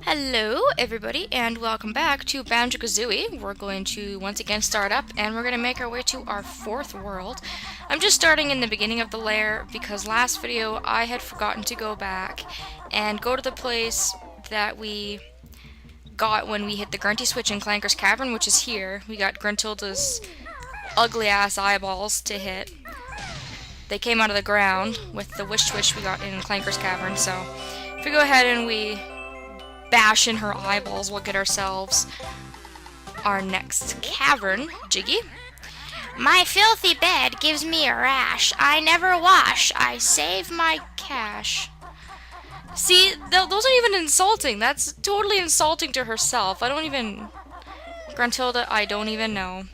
Hello everybody and welcome back to Banjo Kazooie. We're going to once again start up and we're going to make our way to our fourth world. I'm just starting in the beginning of the lair because last video I had forgotten to go back and go to the place that we got when we hit the Grunty switch in Clanker's Cavern, which is here. We got Gruntilda's ugly ass eyeballs to hit. They came out of the ground with the wish twitch we got in Clanker's Cavern, so if we go ahead and we bash in her eyeballs, we'll get ourselves our next cavern, Jiggy. My filthy bed gives me a rash. I never wash. I save my cash. See, those aren't even insulting. That's totally insulting to herself. Gruntilda, I don't even know.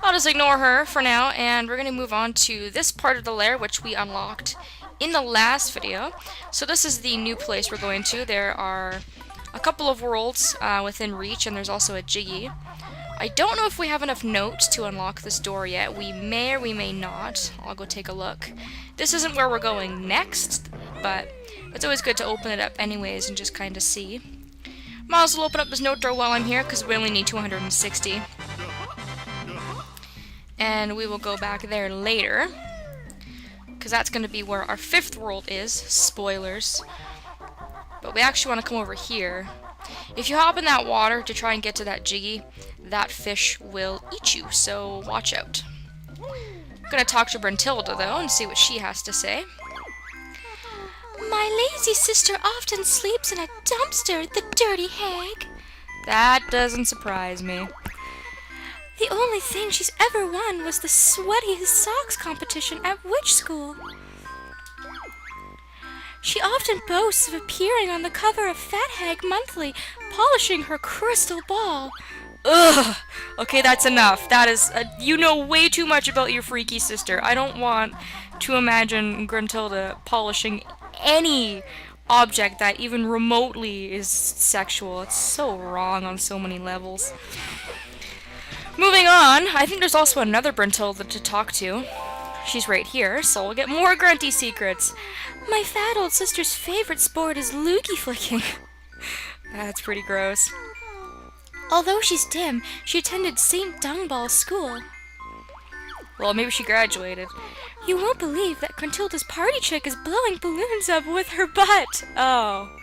I'll just ignore her for now, and we're going to move on to this part of the lair, which we unlocked in the last video. So this is the new place we're going to. There are a couple of worlds within reach, and there's also a Jiggy. I don't know if we have enough notes to unlock this door yet. We may or we may not. I'll go take a look. This isn't where we're going next, but it's always good to open it up anyways and just kind of see. Might as well open up this note drawer while I'm here, because we only need 260. And we will go back there later, because that's going to be where our fifth world is. Spoilers. But we actually want to come over here. If you hop in that water to try and get to that Jiggy, that fish will eat you, so watch out. I'm going to talk to Gruntilda, though, and see what she has to say. My lazy sister often sleeps in a dumpster, the dirty hag. That doesn't surprise me. The only thing she's ever won was the sweatiest socks competition at witch school. She often boasts of appearing on the cover of Fat Hag Monthly, polishing her crystal ball. Ugh! Okay, that's enough. That is, you know way too much about your freaky sister. I don't want to imagine Gruntilda polishing any object that even remotely is sexual. It's so wrong on so many levels. Moving on, I think there's also another Gruntilda to talk to. She's right here, so we'll get more Grunty secrets. My fat old sister's favorite sport is loogie flicking. That's pretty gross. Although she's dim, she attended St. Dungball School. Well, maybe she graduated. You won't believe that Gruntilda's party chick is blowing balloons up with her butt. Oh.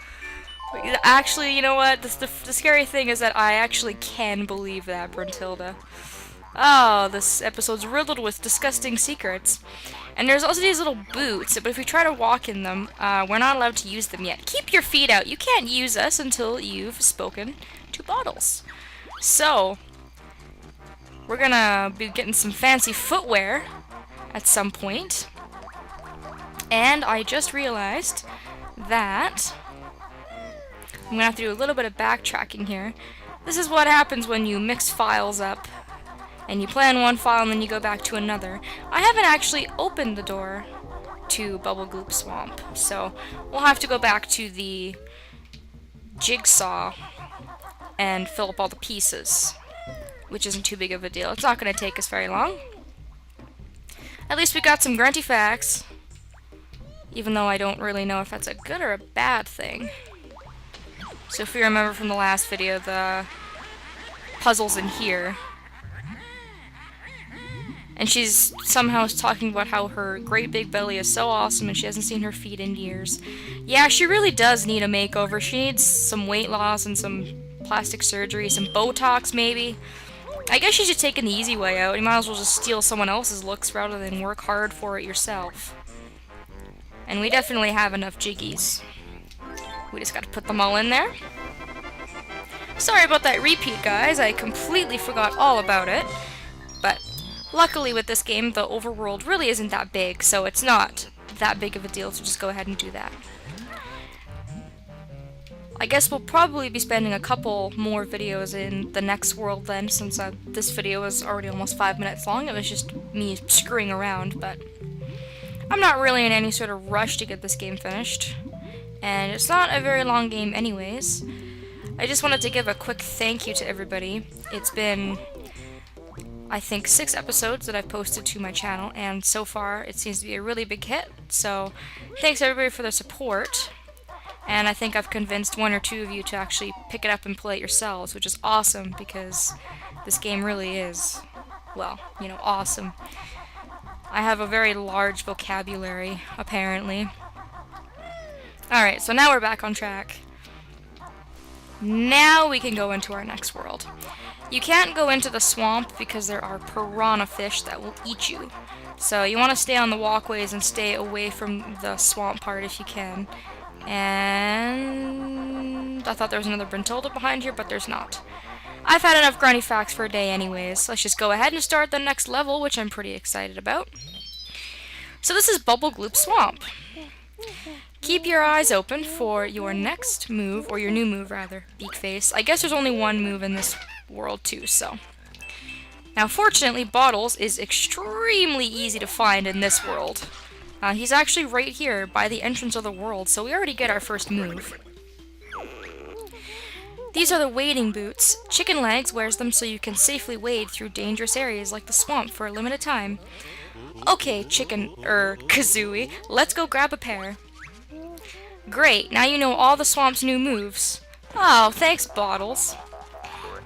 Actually, you know what? The scary thing is that I actually can believe that, Gruntilda. Oh, this episode's riddled with disgusting secrets. And there's also these little boots, but if we try to walk in them, we're not allowed to use them yet. Keep your feet out. You can't use us until you've spoken to Bottles. So, we're gonna be getting some fancy footwear at some point. And I just realized that I'm gonna have to do a little bit of backtracking here. This is what happens when you mix files up and you play on one file and then you go back to another. I haven't actually opened the door to Bubblegloop Swamp, so we'll have to go back to the jigsaw and fill up all the pieces, which isn't too big of a deal. It's not gonna take us very long. At least we got some Grunty facts, even though I don't really know if that's a good or a bad thing. So if you remember from the last video, the puzzle's in here. And she's somehow talking about how her great big belly is so awesome and she hasn't seen her feet in years. Yeah, she really does need a makeover. She needs some weight loss and some plastic surgery, some Botox maybe. I guess she's just taking the easy way out. You might as well just steal someone else's looks rather than work hard for it yourself. And we definitely have enough Jiggies. We just gotta put them all in there. Sorry about that repeat, guys. I completely forgot all about it. But luckily with this game, the overworld really isn't that big, so it's not that big of a deal to just go ahead and do that. I guess we'll probably be spending a couple more videos in the next world then, since this video was already almost 5 minutes long. It was just me screwing around, but I'm not really in any sort of rush to get this game finished. And it's not a very long game anyways. I just wanted to give a quick thank you to everybody. It's been, I think, 6 episodes that I've posted to my channel, and so far it seems to be a really big hit. So thanks everybody for their support. And I think I've convinced one or two of you to actually pick it up and play it yourselves, which is awesome because this game really is, well, you know, awesome. I have a very large vocabulary, apparently. Alright, so now we're back on track. Now we can go into our next world. You can't go into the swamp because there are piranha fish that will eat you. So you want to stay on the walkways and stay away from the swamp part if you can. And I thought there was another Brintilda behind here, but there's not. I've had enough Grunty facts for a day anyways. Let's just go ahead and start the next level, which I'm pretty excited about. So this is Bubblegloop Swamp. Keep your eyes open for your next move, or your new move rather, Beak Face. I guess there's only one move in this world too, so. Now fortunately, Bottles is extremely easy to find in this world. He's actually right here by the entrance of the world, so we already get our first move. These are the wading boots. Chicken Legs wears them so you can safely wade through dangerous areas like the swamp for a limited time. Okay, Kazooie, let's go grab a pair. Great, now you know all the swamp's new moves. Oh, thanks, Bottles.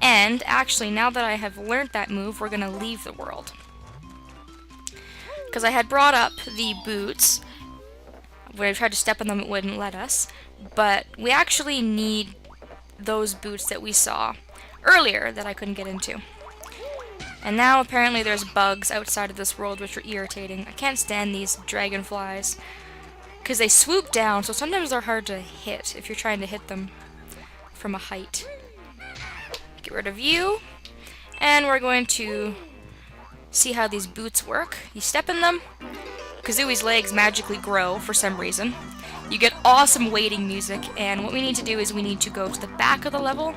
And, actually, now that I have learned that move, we're gonna leave the world. Because I had brought up the boots, where I tried to step on them, it wouldn't let us. But we actually need those boots that we saw earlier that I couldn't get into. And now apparently there's bugs outside of this world which are irritating. I can't stand these dragonflies because they swoop down, so sometimes they're hard to hit if you're trying to hit them from a height. Get rid of you, and we're going to see how these boots work. You step in them, Kazooie's legs magically grow for some reason. You get awesome wading music, and what we need to do is we need to go to the back of the level,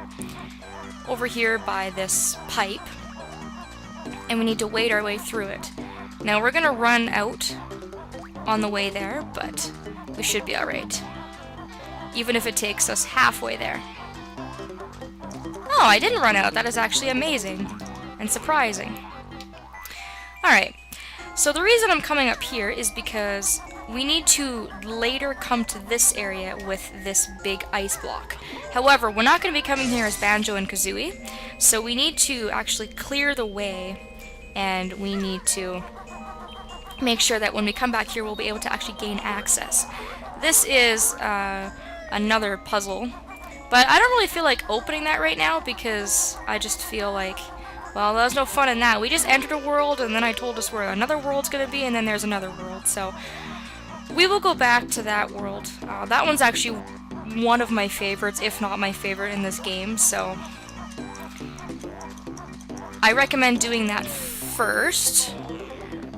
over here by this pipe, and we need to wade our way through it. Now we're gonna run out on the way there, but we should be alright. Even if it takes us halfway there. Oh, I didn't run out. That is actually amazing and surprising. Alright, so the reason I'm coming up here is because we need to later come to this area with this big ice block. However, we're not going to be coming here as Banjo and Kazooie, so we need to actually clear the way, and we need to make sure that when we come back here we'll be able to actually gain access. This is another puzzle, but I don't really feel like opening that right now because I just feel like, well, there's no fun in that. We just entered a world, and then I told us where another world's going to be, and then there's another world, so we will go back to that world. That one's actually one of my favorites, if not my favorite in this game, so I recommend doing that first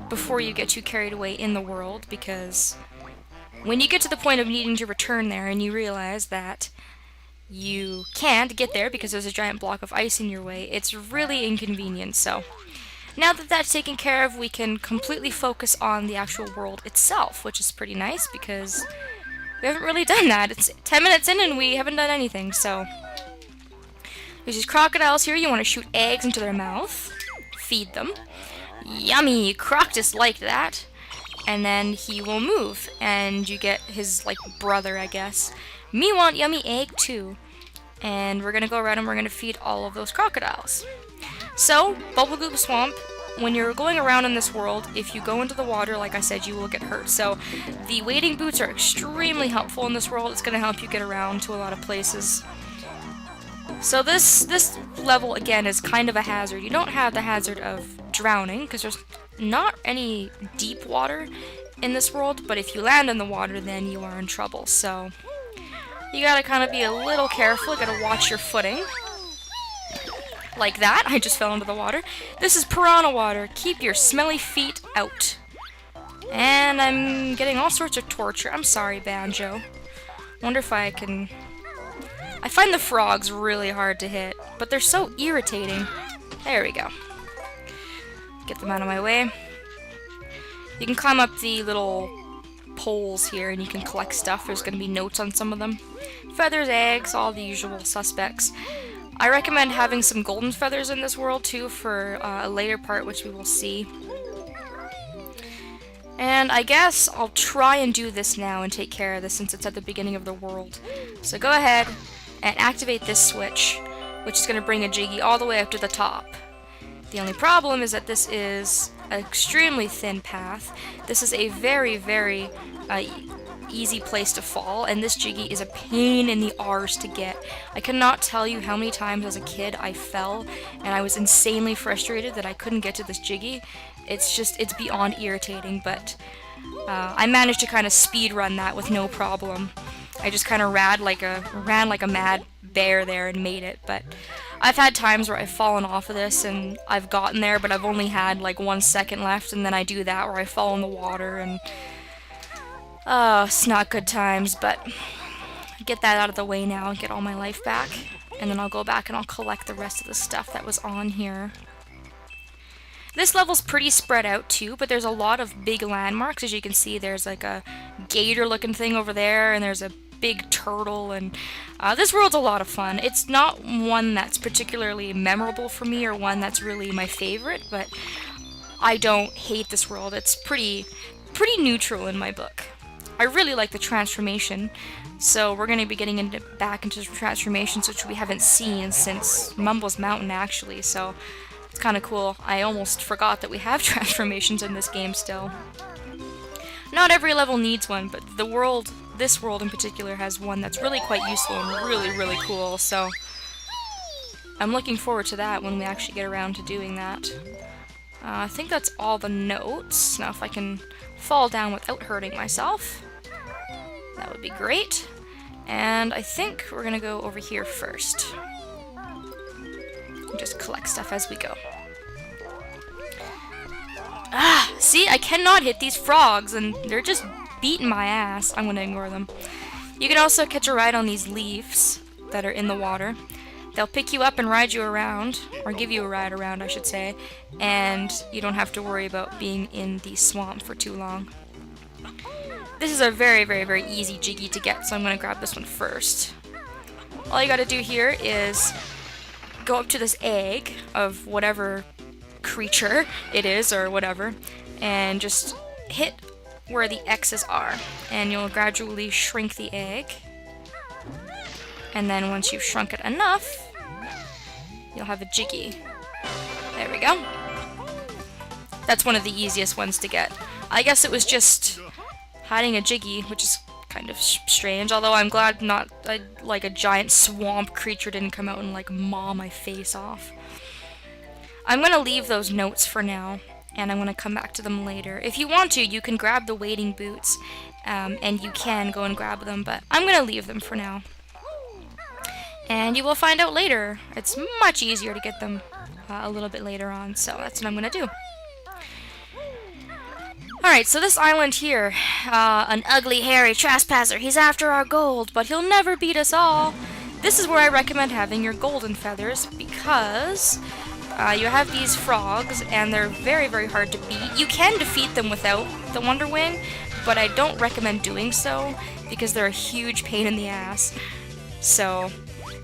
before you get too carried away in the world, because when you get to the point of needing to return there and you realize that you can't get there because there's a giant block of ice in your way, it's really inconvenient. So now that that's taken care of, we can completely focus on the actual world itself, which is pretty nice because we haven't really done that. It's 10 minutes in and we haven't done anything, so there's these crocodiles here. You want to shoot eggs into their mouth, feed them. Yummy! Croc just liked that. And then he will move, and you get his, like, brother, I guess. Me want yummy egg, too. And we're gonna go around and we're gonna feed all of those crocodiles. So, Bubblegloop Swamp, when you're going around in this world, if you go into the water, like I said, you will get hurt. So, the wading boots are extremely helpful in this world. It's gonna help you get around to a lot of places. So this level, again, is kind of a hazard. You don't have the hazard of drowning, because there's not any deep water in this world, but if you land in the water, then you are in trouble. So you gotta kind of be a little careful. You gotta watch your footing. Like that. I just fell into the water. This is piranha water. Keep your smelly feet out. And I'm getting all sorts of torture. I'm sorry, Banjo. Wonder if I can... I find the frogs really hard to hit, but they're so irritating. There we go. Get them out of my way. You can climb up the little poles here and you can collect stuff. There's going to be notes on some of them. Feathers, eggs, all the usual suspects. I recommend having some golden feathers in this world too for a later part, which we will see. And I guess I'll try and do this now and take care of this since it's at the beginning of the world. So go ahead and activate this switch, which is going to bring a Jiggy all the way up to the top. The only problem is that this is an extremely thin path. This is a very, very easy place to fall, and this Jiggy is a pain in the arse to get. I cannot tell you how many times as a kid I fell, and I was insanely frustrated that I couldn't get to this Jiggy. It's beyond irritating, but I managed to kind of speed run that with no problem. I just kind of ran like a mad bear there and made it, but I've had times where I've fallen off of this and I've gotten there, but I've only had like 1 second left, and then I do that where I fall in the water, and it's not good times, but get that out of the way now and get all my life back, and then I'll go back and I'll collect the rest of the stuff that was on here. This level's pretty spread out too, but there's a lot of big landmarks. As you can see, there's like a gator looking thing over there, and there's a big turtle, and this world's a lot of fun. It's not one that's particularly memorable for me or one that's really my favorite, but I don't hate this world. It's pretty neutral in my book. I really like the transformation, so we're going to be getting back into transformations, which we haven't seen since Mumbles Mountain actually, so it's kind of cool. I almost forgot that we have transformations in this game still. Not every level needs one, but this world in particular has one that's really quite useful and really cool, so I'm looking forward to that when we actually get around to doing that. I think that's all the notes. Now if I can fall down without hurting myself, that would be great. And I think we're gonna go over here first. Just collect stuff as we go. Ah! See? I cannot hit these frogs, and they're just beating my ass. I'm gonna ignore them. You can also catch a ride on these leaves that are in the water. They'll pick you up and ride you around, or give you a ride around, I should say, and you don't have to worry about being in the swamp for too long. This is a very easy Jiggy to get, so I'm gonna grab this one first. All you gotta do here is go up to this egg of whatever creature it is or whatever, and just hit where the X's are, and you'll gradually shrink the egg, and then once you've shrunk it enough, you'll have a Jiggy. There we go. That's one of the easiest ones to get. I guess it was just hiding a Jiggy, which is kind of strange, although I'm glad not like a giant swamp creature didn't come out and like maw my face off. I'm gonna leave those notes for now, and I'm gonna come back to them later. If you want to, you can grab the wading boots, and you can go and grab them, but I'm gonna leave them for now. And you will find out later. It's much easier to get them a little bit later on, so that's what I'm gonna do. Alright, so this island here, an ugly, hairy trespasser. He's after our gold, but he'll never beat us all. This is where I recommend having your golden feathers, because you have these frogs, and they're very hard to beat. You can defeat them without the Wonder Wing, but I don't recommend doing so, because they're a huge pain in the ass. So,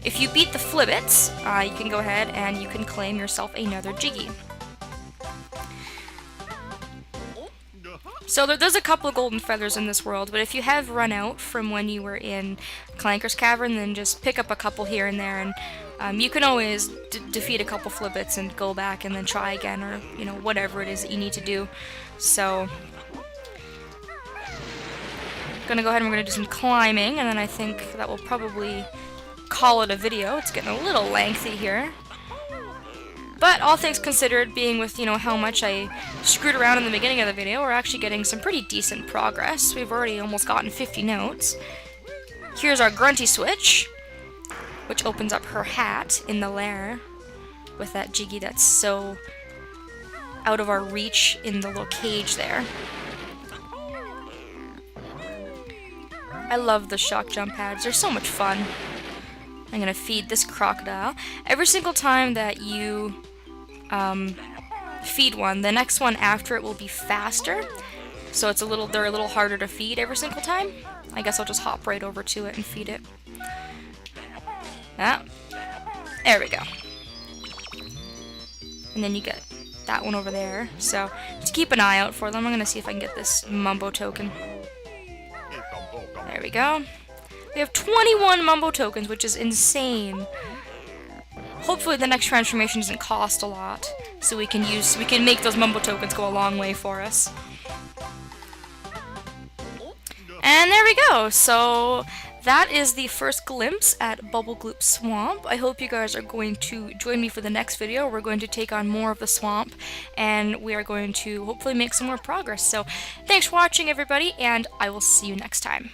if you beat the Flibbits, you can go ahead and you can claim yourself another Jiggy. So there's a couple of golden feathers in this world, but if you have run out from when you were in Clanker's Cavern, then just pick up a couple here and there, and you can always defeat a couple Flibbits and go back and then try again, or, you know, whatever it is that you need to do. So, gonna go ahead and we're gonna do some climbing, and then I think that will probably call it a video. It's getting a little lengthy here. But all things considered, being with, you know, how much I screwed around in the beginning of the video, we're actually getting some pretty decent progress. We've already almost gotten 50 notes. Here's our Grunty switch, which opens up her hat in the Lair with that Jiggy that's so out of our reach in the little cage there. I love the shock jump pads. They're so much fun. I'm gonna feed this crocodile. Every single time that you feed one, the next one after it will be faster. So they're a little harder to feed every single time. I guess I'll just hop right over to it and feed it. Ah, there we go. And then you get that one over there. So just keep an eye out for them. I'm gonna see if I can get this Mumbo token. There we go. We have 21 Mumbo tokens, which is insane. Hopefully the next transformation doesn't cost a lot, so we can make those Mumbo tokens go a long way for us. And there we go. So that is the first glimpse at Bubblegloop Swamp. I hope you guys are going to join me for the next video. We're going to take on more of the swamp, and we are going to hopefully make some more progress. So thanks for watching, everybody, and I will see you next time.